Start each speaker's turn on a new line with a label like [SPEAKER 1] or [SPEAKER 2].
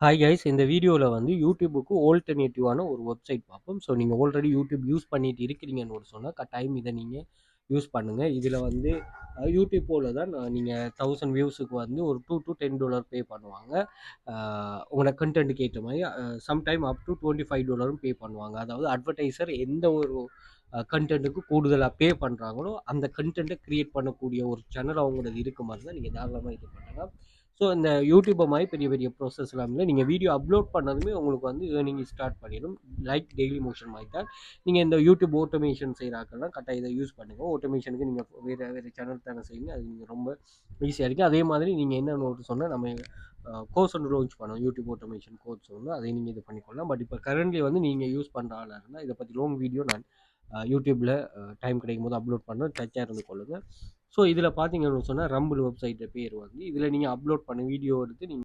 [SPEAKER 1] Hi guys, இந்த வீடியோவில் வந்து யூடியூபுக்கு ஆல்டர்னேட்டிவான ஒரு வெப்சைட் பார்ப்போம். ஸோ நீங்கள் ஆல்ரெடி யூடியூப் யூஸ் பண்ணிட்டு இருக்கிறீங்கன்னு ஒரு சொன்னால் கட்டாயம் இதை நீங்கள் யூஸ் பண்ணுங்கள். இதில் வந்து யூடியூப்போல் தான் நீங்கள் 1000 வியூஸுக்கு வந்து ஒரு $2 to $10 பே பண்ணுவாங்க. உங்களோட கண்டென்ட்டுக்கு ஏற்ற மாதிரி சம்டைம் அப் டு $25 பே பண்ணுவாங்க. அதாவது அட்வர்டைசர் எந்த ஒரு கண்டென்ட்டுக்கு கூடுதலாக பே பண்ணுறாங்களோ அந்த கண்டென்ட்டை க்ரியேட் பண்ணக்கூடிய ஒரு சேனல் அவங்களது இருக்க மாதிரி தான் நீங்கள் தாராளமாக இது பண்ணலாம். ஸோ இந்த யூடியூப்பை மாதிரி பெரிய பெரிய ப்ராசஸ் இல்லாமல் நீங்கள் வீடியோ அப்லோட் பண்ணதுமே உங்களுக்கு வந்து ஏர்னிங் ஸ்டார்ட் பண்ணிடும். லைக் டெய்லி மோஷன் மாதிரி தான். நீங்கள் இந்த யூடியூப் ஆட்டோமேஷன் செய்கிறாக்கெல்லாம் கரெக்டாக இதை யூஸ் பண்ணுங்கள். ஆட்டோமேஷனுக்கு நீங்கள் வேறு சேனல் தானே செய்யுங்க, அது நீங்கள் ரொம்ப ஈஸியாக இருக்குது. அதே மாதிரி நீங்கள் என்னென்னு சொன்னால் நம்ம கோர்ஸ் ஒன்று லான்ச் பண்ணோம், யூடியூப் ஆட்டோமேஷன் கோர்ஸ் ஒன்று, அதை நீங்கள் இது பண்ணிக்கொள்ளலாம். பட் இப்போ கரண்ட்லி வந்து நீங்கள் யூஸ் பண்ணுற ஆளாக இருந்தால் இதை பற்றி லாங் வீடியோ நான் யூடியூப்பில் டைம் கிடைக்கும் போது அப்லோட் பண்ணுறேன், டச்சாக இருந்து கொள்ளுங்கள். ஸோ இதில் பார்த்தீங்கன்னு சொன்னால் ரம்பிள் வெப்சைட்டு பேர் வந்து இதில் நீங்கள் அப்லோட் பண்ண வீடியோ எடுத்து நீங்கள்